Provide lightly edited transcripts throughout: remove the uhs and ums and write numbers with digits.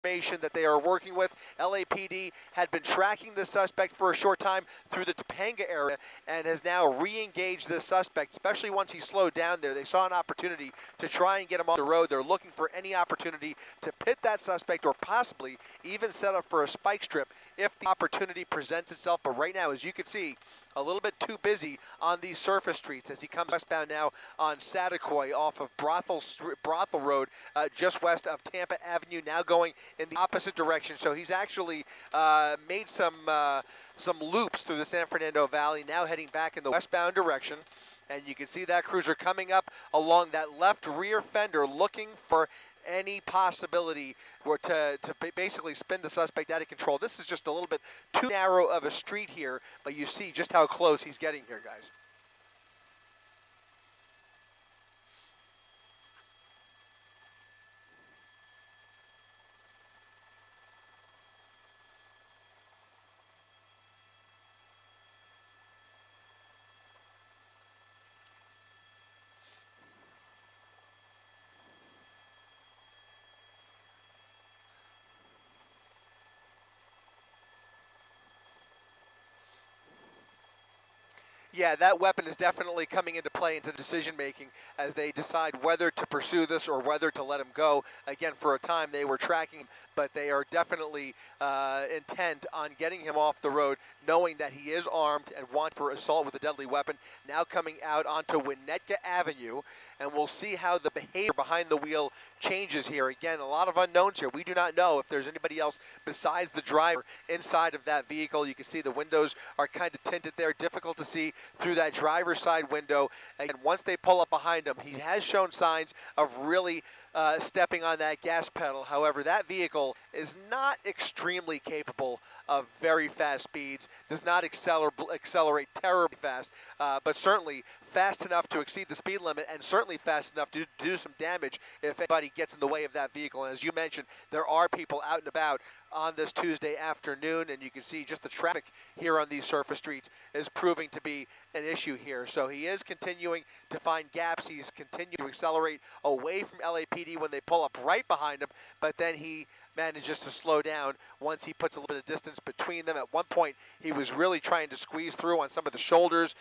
that they are working with. LAPD had been tracking the suspect for a short time through the Topanga area and has now re-engaged this suspect, especially once he slowed down there. They saw an opportunity to try and get him off the road. They're looking for any opportunity to pit that suspect or possibly even set up for a spike strip if the opportunity presents itself. But right now, as you can see, a little bit too busy on these surface streets as he comes westbound now on Satakoy off of Brothel Road, just west of Tampa Avenue, now going in the opposite direction. So he's actually made some loops through the San Fernando Valley, now heading back in the westbound direction. And you can see that cruiser coming up along that left rear fender looking for any possibility or to basically spin the suspect out of control. This is just a little bit too narrow of a street here, but you see just how close he's getting here, guys. Yeah, that weapon is definitely coming into play into the decision-making as they decide whether to pursue this or whether to let him go. Again, for a time, they were tracking him, but they are definitely intent on getting him off the road, knowing that he is armed and want for assault with a deadly weapon. Now coming out onto Winnetka Avenue, and we'll see how the behavior behind the wheel changes here. Again, a lot of unknowns here. We do not know if there's anybody else besides the driver inside of that vehicle. You can see the windows are kind of tinted there, difficult to see through that driver's side window. And once they pull up behind him, he has shown signs of really stepping on that gas pedal. However, that vehicle is not extremely capable of very fast speeds, does not accelerate terribly fast, but certainly fast enough to exceed the speed limit and certainly fast enough to do some damage if anybody gets in the way of that vehicle. And as you mentioned, there are people out and about on this Tuesday afternoon, and you can see just the traffic here on these surface streets is proving to be an issue here. So he is continuing to find gaps. He's continuing to accelerate away from LAPD when they pull up right behind him, but then he manages to slow down once he puts a little bit of distance between them. At one point, he was really trying to squeeze through on some of the shoulders,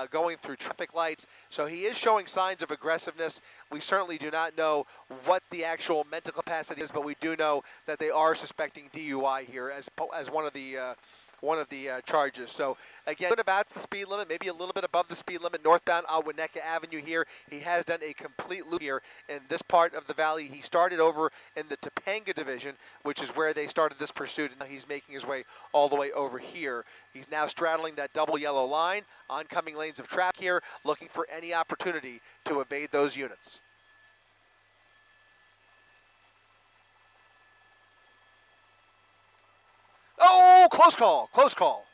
going through traffic lights. So he is showing signs of aggressiveness. We certainly do not know what the actual mental capacity is, but we do know that they are suspecting DUI here as one of the charges. So again, about the speed limit, maybe a little bit above the speed limit, northbound on Winnetka Avenue here. He has done a complete loop here in this part of the valley. He started over in the Topanga division, which is where they started this pursuit, and now he's making his way all the way over here. He's now straddling that double yellow line, oncoming lanes of traffic here, looking for any opportunity to evade those units. Oh, close call, close call.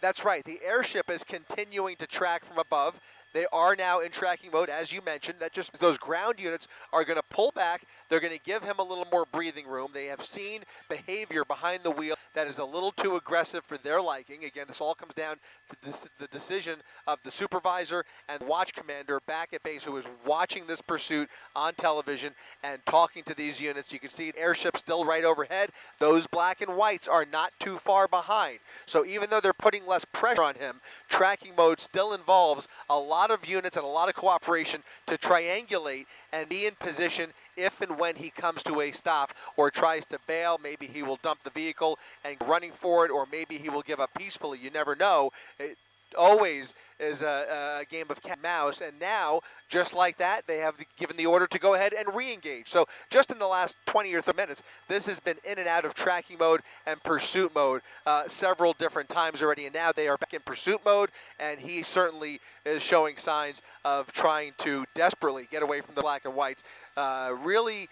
That's right. The airship is continuing to track from above. They are now in tracking mode, as you mentioned. That just those ground units are going to pull back. They're going to give him a little more breathing room. They have seen behavior behind the wheel that is a little too aggressive for their liking. Again, this all comes down to the decision of the supervisor and watch commander back at base who is watching this pursuit on television and talking to these units. You can see the airship still right overhead. Those black and whites are not too far behind. So even though they're putting less pressure on him, tracking mode still involves a lot of units and a lot of cooperation to triangulate and be in position if and when he comes to a stop or tries to bail. Maybe he will dump the vehicle and running for it, or maybe he will give up peacefully. You never know. It always is a game of cat and mouse, and now, just like that, they have given the order to go ahead and re-engage. So just in the last 20 or 30 minutes, this has been in and out of tracking mode and pursuit mode several different times already, and now they are back in pursuit mode, and he certainly is showing signs of trying to desperately get away from the black and whites. Really,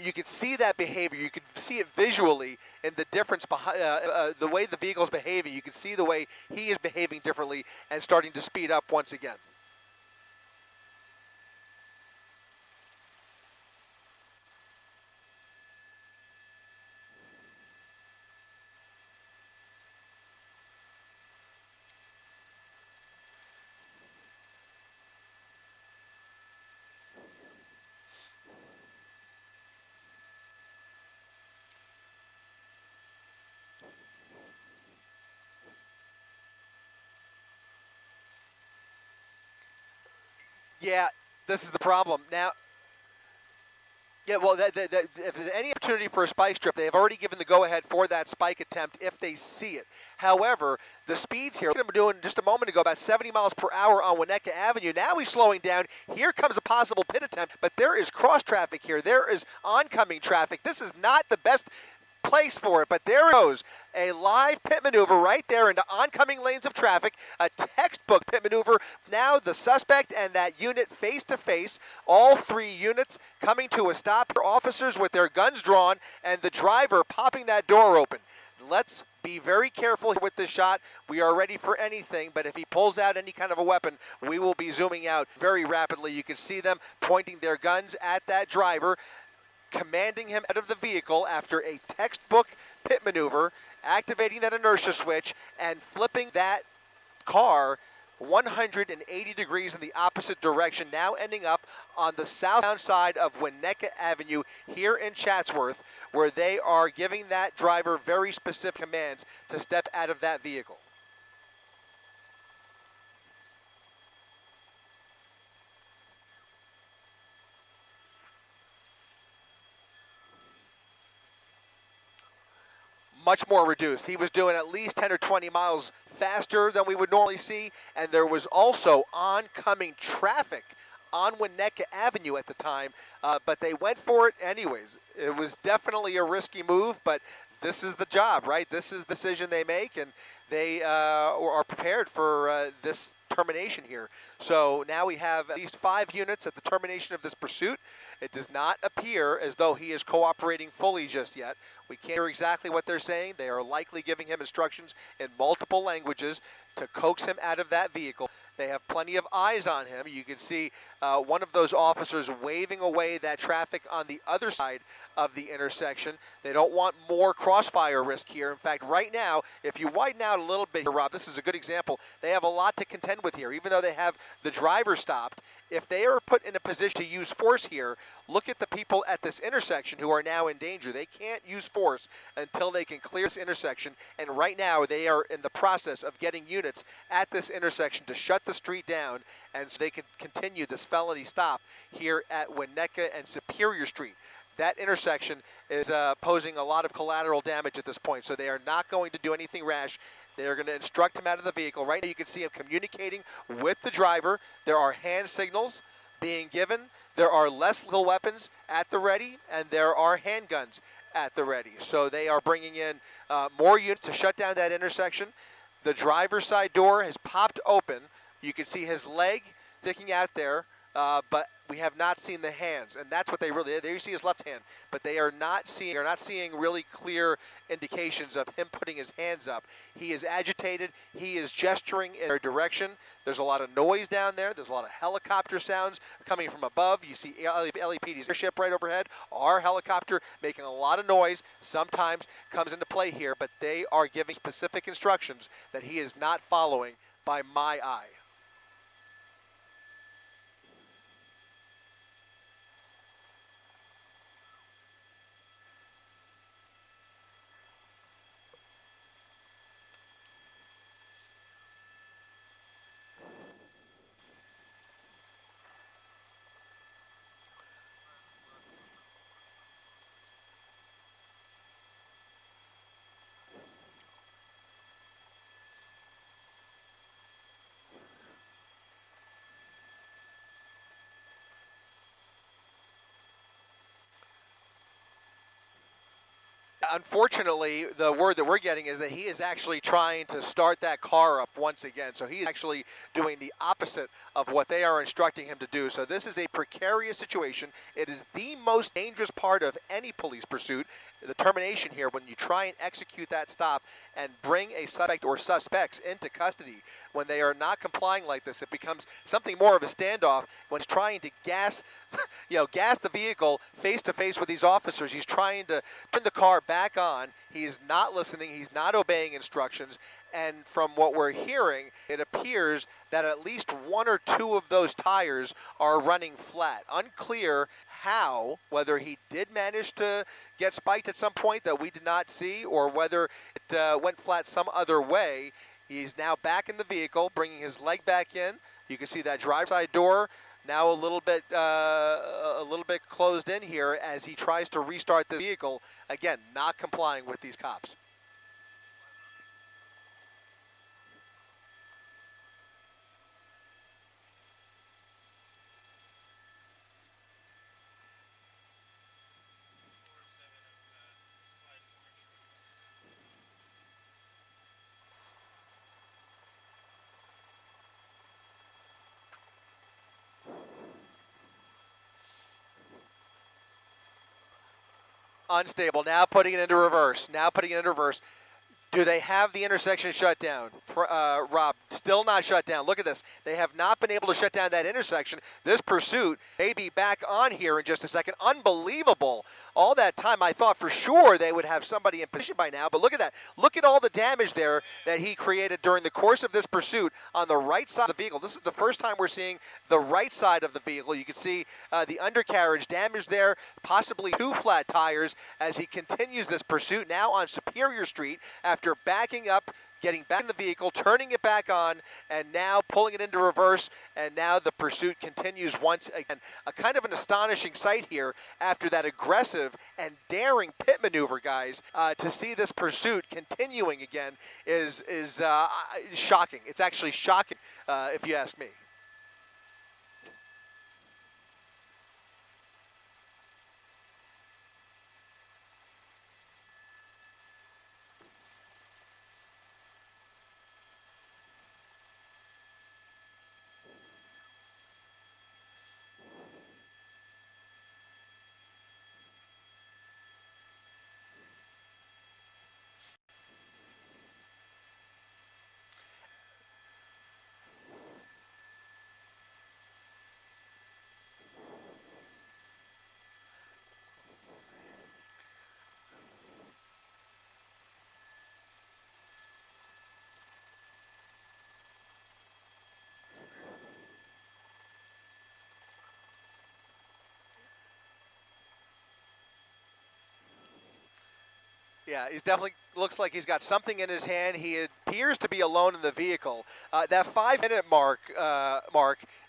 you can see that behavior. You can see it visually in the difference behind the way the vehicle's behaving. You can see the way he is behaving differently and starting to speed up once again. Yeah, this is the problem. Now, yeah, well, if there's any opportunity for a spike strip, they have already given the go-ahead for that spike attempt if they see it. However, the speeds here, look at him doing just a moment ago, about 70 miles per hour on Winnetka Avenue. Now he's slowing down. Here comes a possible pit attempt, but there is cross traffic here. There is oncoming traffic. This is not the best place for it, but there it goes. A live pit maneuver right there into oncoming lanes of traffic, a textbook pit maneuver. Now the suspect and that unit face to face, all three units coming to a stop. Officers with their guns drawn and the driver popping that door open. Let's be very careful with this shot. We are ready for anything, but if he pulls out any kind of a weapon, we will be zooming out very rapidly. You can see them pointing their guns at that driver, commanding him out of the vehicle after a textbook pit maneuver, activating that inertia switch, and flipping that car 180 degrees in the opposite direction, now ending up on the southbound side of Winnetka Avenue here in Chatsworth, where they are giving that driver very specific commands to step out of that vehicle. Much more reduced. He was doing at least 10 or 20 miles faster than we would normally see, and there was also oncoming traffic on Winnetka Avenue at the time, but they went for it anyways. It was definitely a risky move, but this is the job, right? This is the decision they make, and they are prepared for this termination here. So now we have at least 5 units at the termination of this pursuit. It does not appear as though he is cooperating fully just yet. We can't hear exactly what they're saying. They are likely giving him instructions in multiple languages to coax him out of that vehicle. They have plenty of eyes on him. You can see one of those officers waving away that traffic on the other side of the intersection. They don't want more crossfire risk here. In fact, right now, if you widen out a little bit here, Rob, this is a good example. They have a lot to contend with here. Even though they have the driver stopped, if they are put in a position to use force here, look at the people at this intersection who are now in danger. They can't use force until they can clear this intersection, and right now they are in the process of getting units at this intersection to shut the street down, and so they can continue this felony stop here at Winnetka and Superior Street. That intersection is posing a lot of collateral damage at this point, so they are not going to do anything rash. They are going to instruct him out of the vehicle. Right now you can see him communicating with the driver. There are hand signals being given. There are less lethal weapons at the ready, and there are handguns at the ready. So they are bringing in more units to shut down that intersection. The driver's side door has popped open. You can see his leg sticking out there, but we have not seen the hands, and that's what there you see his left hand, but they are not seeing really clear indications of him putting his hands up. He is agitated. He is gesturing in their direction. There's a lot of noise down there. There's a lot of helicopter sounds coming from above. You see LAPD's airship right overhead. Our helicopter making a lot of noise sometimes comes into play here, but they are giving specific instructions that he is not following by my eye. Unfortunately, the word that we're getting is that he is actually trying to start that car up once again. So he's actually doing the opposite of what they are instructing him to do. So this is a precarious situation. It is the most dangerous part of any police pursuit, the termination here, when you try and execute that stop and bring a suspect or suspects into custody. When they are not complying like this, it becomes something more of a standoff. When he's trying to gas the vehicle face to face with these officers, he's trying to turn the car back on. He is not listening. He's not obeying instructions. And from what we're hearing, it appears that at least 1 or 2 of those tires are running flat. Unclear how, whether he did manage to get spiked at some point that we did not see, or whether it went flat some other way. He's now back in the vehicle, bringing his leg back in. You can see that driver's side door Now a little bit closed in here as he tries to restart the vehicle. Again, not complying with these cops. Unstable. Now putting it into reverse. Now putting it into reverse. Do they have the intersection shut down? Rob, still not shut down. Look at this. They have not been able to shut down that intersection. This pursuit may be back on here in just a second. Unbelievable. All that time, I thought for sure they would have somebody in position by now. But look at that. Look at all the damage there that he created during the course of this pursuit on the right side of the vehicle. This is the first time we're seeing the right side of the vehicle. You can see the undercarriage damage there, possibly 2 flat tires as he continues this pursuit now on Superior Street after backing up, getting back in the vehicle, turning it back on, and now pulling it into reverse, and now the pursuit continues once again. A kind of an astonishing sight here after that aggressive and daring pit maneuver, guys. To see this pursuit continuing again is shocking. It's actually shocking, if you ask me. Yeah, he's definitely looks like he's got something in his hand. He appears to be alone in the vehicle. That 5-minute mark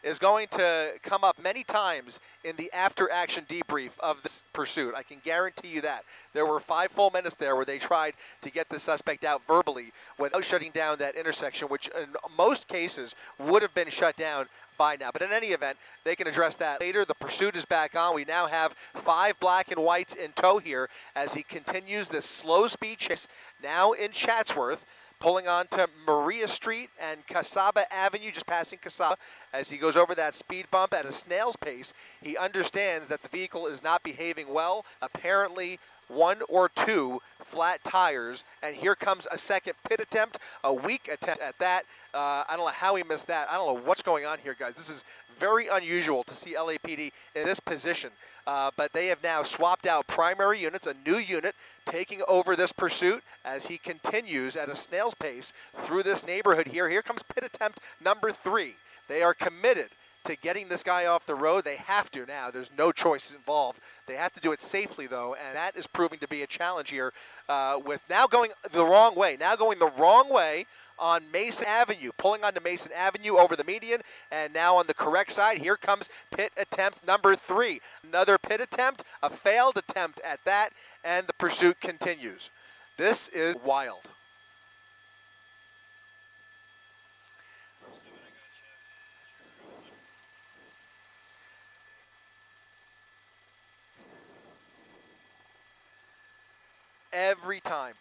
is going to come up many times in the after-action debrief of this pursuit. I can guarantee you that. There were 5 full minutes there where they tried to get the suspect out verbally without shutting down that intersection, which in most cases would have been shut down by now. But in any event, they can address that later. The pursuit is back on. We now have 5 black and whites in tow here as he continues this slow speed chase now in Chatsworth, pulling on to Maria Street and Casaba Avenue, just passing Casaba. As he goes over that speed bump at a snail's pace, he understands that the vehicle is not behaving well. Apparently, 1 or 2 flat tires, and here comes a second pit attempt, a weak attempt at that. I don't know how he missed that. I don't know what's going on here, guys. This is very unusual to see LAPD in this position, but they have now swapped out primary units, a new unit taking over this pursuit as he continues at a snail's pace through this neighborhood here. Here comes pit attempt number 3. They are committed to getting this guy off the road. They have to now. There's no choice involved. They have to do it safely, though, and that is proving to be a challenge here with now going the wrong way. Now going the wrong way on Mason Avenue, pulling onto Mason Avenue over the median, and now on the correct side, here comes pit attempt number 3. Another pit attempt, a failed attempt at that, and the pursuit continues. This is wild. Every time.